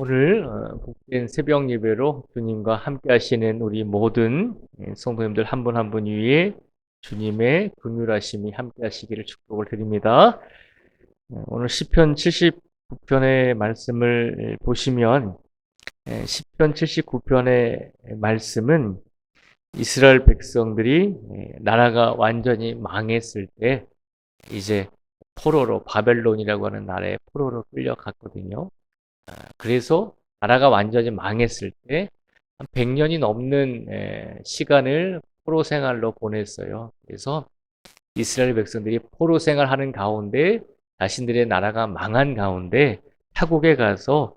오늘 복된 새벽 예배로 주님과 함께 하시는 우리 모든 성도님들 한 분 한 분 위에 주님의 긍휼하심이 함께 하시기를 축복을 드립니다. 오늘 시편 79편의 말씀을 보시면 시편 79편의 말씀은 이스라엘 백성들이 나라가 완전히 망했을 때 이제 포로로 바벨론이라고 하는 나라에 포로로 끌려갔거든요. 그래서 나라가 완전히 망했을 때 한 100년이 넘는 시간을 포로 생활로 보냈어요. 그래서 이스라엘 백성들이 포로 생활하는 가운데 자신들의 나라가 망한 가운데 타국에 가서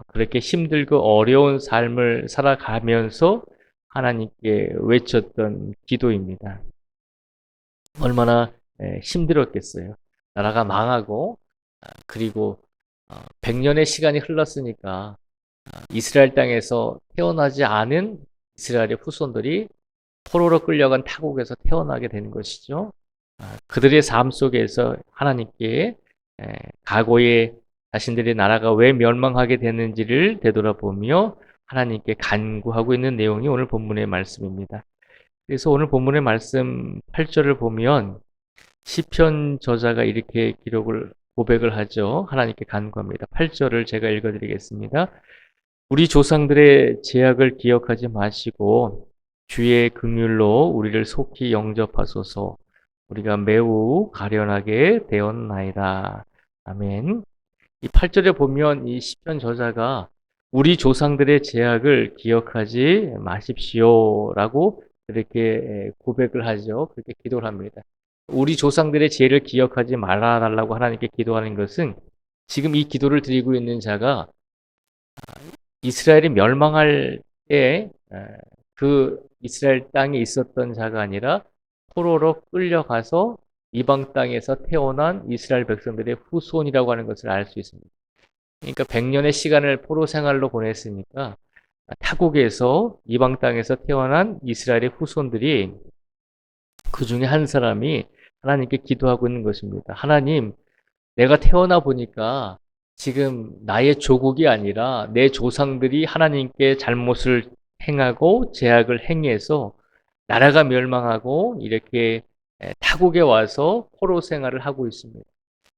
그렇게 힘들고 어려운 삶을 살아가면서 하나님께 외쳤던 기도입니다. 얼마나 힘들었겠어요. 나라가 망하고 그리고 100년의 시간이 흘렀으니까 이스라엘 땅에서 태어나지 않은 이스라엘의 후손들이 포로로 끌려간 타국에서 태어나게 되는 것이죠. 그들의 삶 속에서 하나님께 과거에 자신들의 나라가 왜 멸망하게 됐는지를 되돌아보며 하나님께 간구하고 있는 내용이 오늘 본문의 말씀입니다. 그래서 오늘 본문의 말씀 8절을 보면 시편 저자가 이렇게 고백을 하죠. 하나님께 간구합니다. 8절을 제가 읽어드리겠습니다. 우리 조상들의 죄악을 기억하지 마시고 주의 긍휼로 우리를 속히 영접하소서. 우리가 매우 가련하게 되었나이다. 아멘. 이 8절에 보면 이 시편 저자가 우리 조상들의 죄악을 기억하지 마십시오라고 그렇게 고백을 하죠. 그렇게 기도를 합니다. 우리 조상들의 죄를 기억하지 말아달라고 하나님께 기도하는 것은 지금 이 기도를 드리고 있는 자가 이스라엘이 멸망할 때 그 이스라엘 땅에 있었던 자가 아니라 포로로 끌려가서 이방 땅에서 태어난 이스라엘 백성들의 후손이라고 하는 것을 알 수 있습니다. 그러니까 100년의 시간을 포로 생활로 보냈으니까 타국에서 이방 땅에서 태어난 이스라엘의 후손들이 그 중에 한 사람이 하나님께 기도하고 있는 것입니다. 하나님, 내가 태어나 보니까 지금 나의 조국이 아니라 내 조상들이 하나님께 잘못을 행하고 죄악을 행해서 나라가 멸망하고 이렇게 타국에 와서 포로 생활을 하고 있습니다.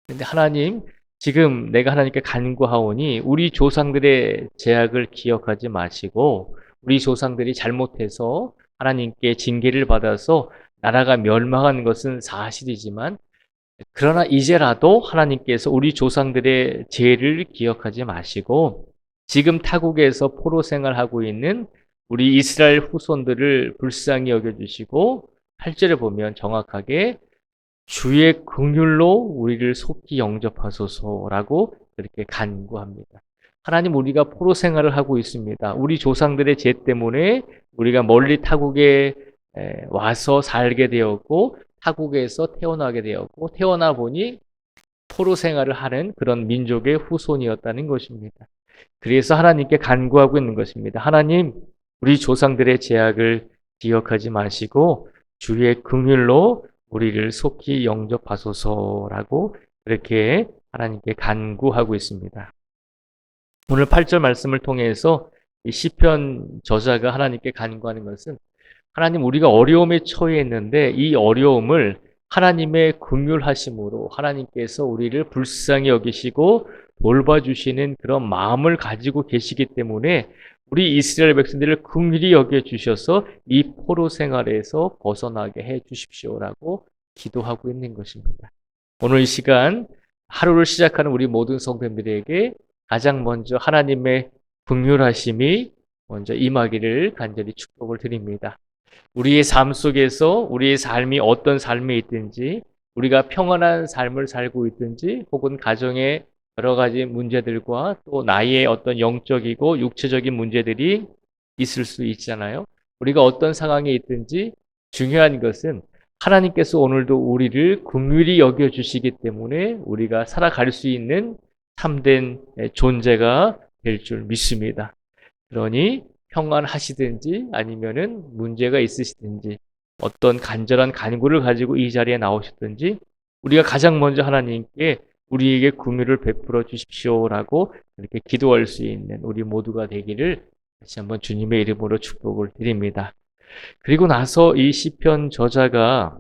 그런데 하나님, 지금 내가 하나님께 간구하오니 우리 조상들의 죄악을 기억하지 마시고 우리 조상들이 잘못해서 하나님께 징계를 받아서 나라가 멸망한 것은 사실이지만 그러나 이제라도 하나님께서 우리 조상들의 죄를 기억하지 마시고 지금 타국에서 포로 생활하고 있는 우리 이스라엘 후손들을 불쌍히 여겨주시고 8절에 보면 정확하게 주의 긍휼로 우리를 속히 영접하소서라고 그렇게 간구합니다. 하나님, 우리가 포로 생활을 하고 있습니다. 우리 조상들의 죄 때문에 우리가 멀리 타국에 와서 살게 되었고 타국에서 태어나게 되었고 태어나 보니 포로 생활을 하는 그런 민족의 후손이었다는 것입니다. 그래서 하나님께 간구하고 있는 것입니다. 하나님, 우리 조상들의 죄악을 기억하지 마시고 주의 긍휼로 우리를 속히 영접하소서라고 그렇게 하나님께 간구하고 있습니다. 오늘 8절 말씀을 통해서 이 시편 저자가 하나님께 간구하는 것은 하나님, 우리가 어려움에 처해 있는데 이 어려움을 하나님의 긍휼하심으로 하나님께서 우리를 불쌍히 여기시고 돌봐주시는 그런 마음을 가지고 계시기 때문에 우리 이스라엘 백성들을 긍휼히 여겨주셔서 이 포로 생활에서 벗어나게 해 주십시오라고 기도하고 있는 것입니다. 오늘 이 시간 하루를 시작하는 우리 모든 성도님들에게 가장 먼저 하나님의 긍휼하심이 먼저 임하기를 간절히 축복을 드립니다. 우리의 삶 속에서 우리의 삶이 어떤 삶에 있든지 우리가 평안한 삶을 살고 있든지 혹은 가정의 여러 가지 문제들과 또 나의 어떤 영적이고 육체적인 문제들이 있을 수 있잖아요. 우리가 어떤 상황에 있든지 중요한 것은 하나님께서 오늘도 우리를 긍휼히 여겨주시기 때문에 우리가 살아갈 수 있는 참된 존재가 될 줄 믿습니다. 그러니 평안하시든지 아니면은 문제가 있으시든지 어떤 간절한 간구를 가지고 이 자리에 나오셨든지 우리가 가장 먼저 하나님께 우리에게 긍휼을 베풀어 주십시오라고 이렇게 기도할 수 있는 우리 모두가 되기를 다시 한번 주님의 이름으로 축복을 드립니다. 그리고 나서 이 시편 저자가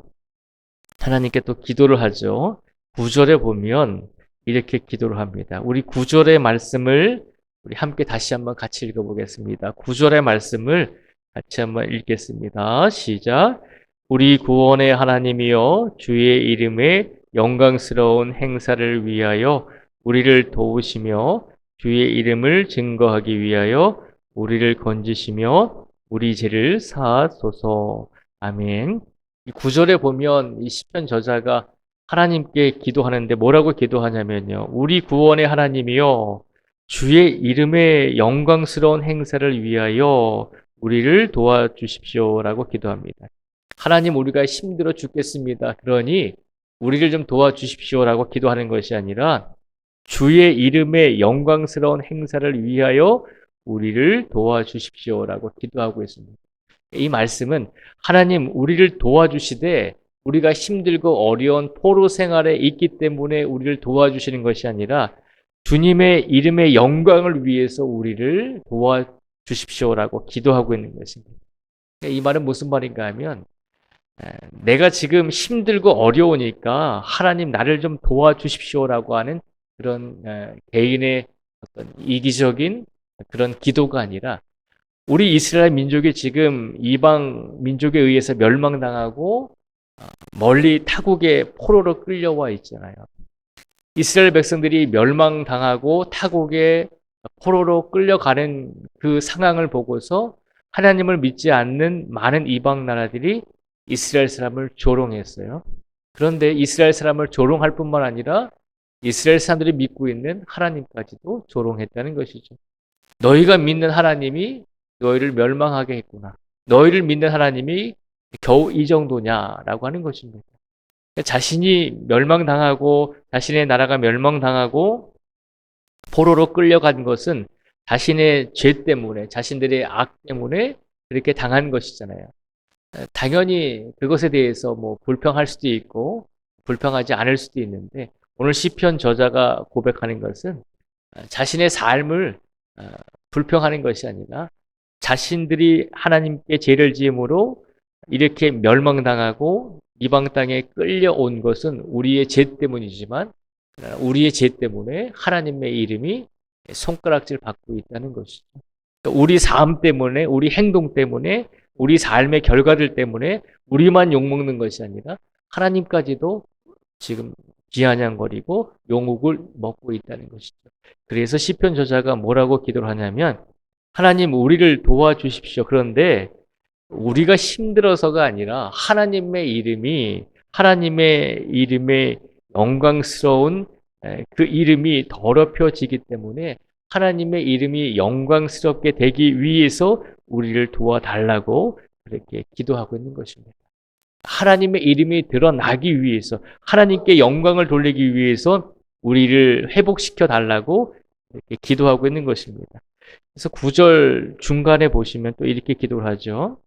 하나님께 또 기도를 하죠. 9절에 보면 이렇게 기도를 합니다. 우리 9절의 말씀을 우리 함께 다시 한번 같이 읽어보겠습니다. 9절의 말씀을 같이 한번 읽겠습니다. 시작. 우리 구원의 하나님이여 주의 이름의 영광스러운 행사를 위하여 우리를 도우시며 주의 이름을 증거하기 위하여 우리를 건지시며 우리 죄를 사하소서. 아멘. 이 9절에 보면 이 시편 저자가 하나님께 기도하는데 뭐라고 기도하냐면요. 우리 구원의 하나님이여 주의 이름의 영광스러운 행사를 위하여 우리를 도와주십시오라고 기도합니다. 하나님 우리가 힘들어 죽겠습니다. 그러니 우리를 좀 도와주십시오라고 기도하는 것이 아니라 주의 이름의 영광스러운 행사를 위하여 우리를 도와주십시오라고 기도하고 있습니다. 이 말씀은 하나님 우리를 도와주시되 우리가 힘들고 어려운 포로 생활에 있기 때문에 우리를 도와주시는 것이 아니라 주님의 이름의 영광을 위해서 우리를 도와주십시오라고 기도하고 있는 것입니다. 이 말은 무슨 말인가 하면 내가 지금 힘들고 어려우니까 하나님 나를 좀 도와주십시오라고 하는 그런 개인의 어떤 이기적인 그런 기도가 아니라 우리 이스라엘 민족이 지금 이방 민족에 의해서 멸망당하고 멀리 타국에 포로로 끌려와 있잖아요. 이스라엘 백성들이 멸망당하고 타국에 포로로 끌려가는 그 상황을 보고서 하나님을 믿지 않는 많은 이방 나라들이 이스라엘 사람을 조롱했어요. 그런데 이스라엘 사람을 조롱할 뿐만 아니라 이스라엘 사람들이 믿고 있는 하나님까지도 조롱했다는 것이죠. 너희가 믿는 하나님이 너희를 멸망하게 했구나. 너희를 믿는 하나님이 겨우 이 정도냐라고 하는 것입니다. 자신이 멸망당하고 자신의 나라가 멸망당하고 포로로 끌려간 것은 자신의 죄 때문에 자신들의 악 때문에 그렇게 당한 것이잖아요. 당연히 그것에 대해서 뭐 불평할 수도 있고 불평하지 않을 수도 있는데 오늘 시편 저자가 고백하는 것은 자신의 삶을 불평하는 것이 아니라 자신들이 하나님께 죄를 지음으로 이렇게 멸망당하고 이방 땅에 끌려온 것은 우리의 죄 때문이지만 우리의 죄 때문에 하나님의 이름이 손가락질 받고 있다는 것이죠. 우리 삶 때문에 우리 행동 때문에 우리 삶의 결과들 때문에 우리만 욕먹는 것이 아니라 하나님까지도 지금 비아냥거리고 욕을 먹고 있다는 것이죠. 그래서 시편 저자가 뭐라고 기도를 하냐면 하나님 우리를 도와주십시오. 그런데 우리가 힘들어서가 아니라 하나님의 이름의 영광스러운 그 이름이 더럽혀지기 때문에 하나님의 이름이 영광스럽게 되기 위해서 우리를 도와달라고 그렇게 기도하고 있는 것입니다. 하나님의 이름이 드러나기 위해서 하나님께 영광을 돌리기 위해서 우리를 회복시켜 달라고 이렇게 기도하고 있는 것입니다. 그래서 9절 중간에 보시면 또 이렇게 기도를 하죠.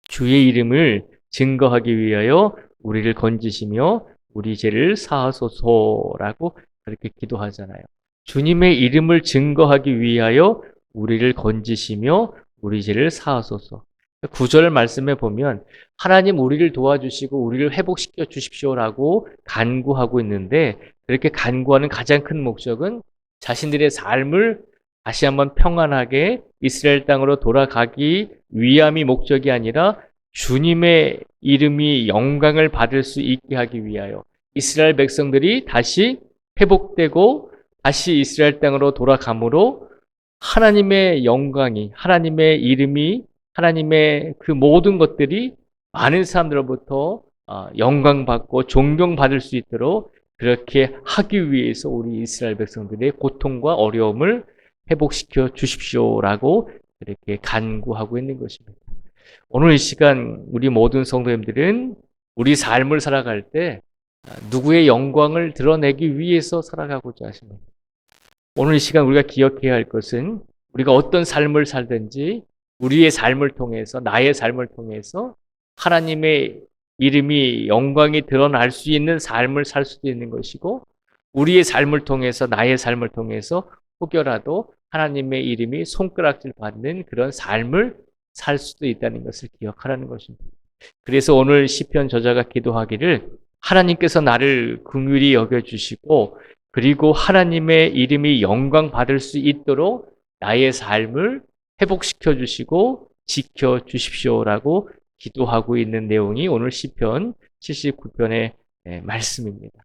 주의 이름을 증거하기 위하여 우리를 건지시며 우리 죄를 사하소서라고 그렇게 기도하잖아요. 주님의 이름을 증거하기 위하여 우리를 건지시며 우리 죄를 사하소서. 9절 말씀에 보면 하나님 우리를 도와주시고 우리를 회복시켜 주십시오라고 간구하고 있는데 그렇게 간구하는 가장 큰 목적은 자신들의 삶을 다시 한번 평안하게 이스라엘 땅으로 돌아가기 위함이 목적이 아니라 주님의 이름이 영광을 받을 수 있게 하기 위하여 이스라엘 백성들이 다시 회복되고 다시 이스라엘 땅으로 돌아가므로 하나님의 영광이 하나님의 이름이 하나님의 그 모든 것들이 많은 사람들로부터 영광받고 존경받을 수 있도록 그렇게 하기 위해서 우리 이스라엘 백성들의 고통과 어려움을 회복시켜 주십시오라고 이렇게 간구하고 있는 것입니다. 오늘 이 시간 우리 모든 성도님들은 우리 삶을 살아갈 때 누구의 영광을 드러내기 위해서 살아가고자 하십니다. 오늘 이 시간 우리가 기억해야 할 것은 우리가 어떤 삶을 살든지 우리의 삶을 통해서 나의 삶을 통해서 하나님의 이름이 영광이 드러날 수 있는 삶을 살 수도 있는 것이고 우리의 삶을 통해서, 나의 삶을 통해서 혹여라도 하나님의 이름이 손가락질 받는 그런 삶을 살 수도 있다는 것을 기억하라는 것입니다. 그래서 오늘 시편 저자가 기도하기를 하나님께서 나를 긍휼히 여겨주시고 그리고 하나님의 이름이 영광 받을 수 있도록 나의 삶을 회복시켜 주시고 지켜 주십시오라고 기도하고 있는 내용이 오늘 시편 79편의 말씀입니다.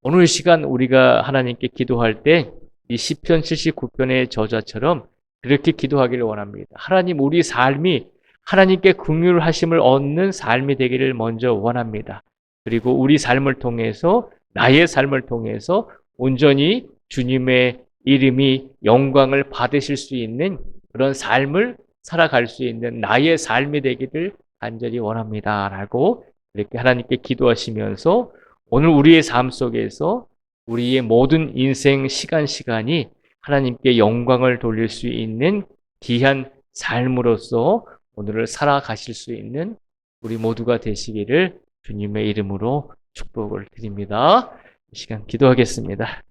오늘 시간 우리가 하나님께 기도할 때 이 시편 79편의 저자처럼 그렇게 기도하기를 원합니다. 하나님, 우리 삶이 하나님께 긍휼하심을 얻는 삶이 되기를 먼저 원합니다. 그리고 우리 삶을 통해서, 나의 삶을 통해서 온전히 주님의 이름이 영광을 받으실 수 있는 그런 삶을 살아갈 수 있는 나의 삶이 되기를 간절히 원합니다. 라고 이렇게 하나님께 기도하시면서 오늘 우리의 삶 속에서 우리의 모든 인생 시간이 하나님께 영광을 돌릴 수 있는 귀한 삶으로서 오늘을 살아가실 수 있는 우리 모두가 되시기를 주님의 이름으로 축복을 드립니다. 이 시간 기도하겠습니다.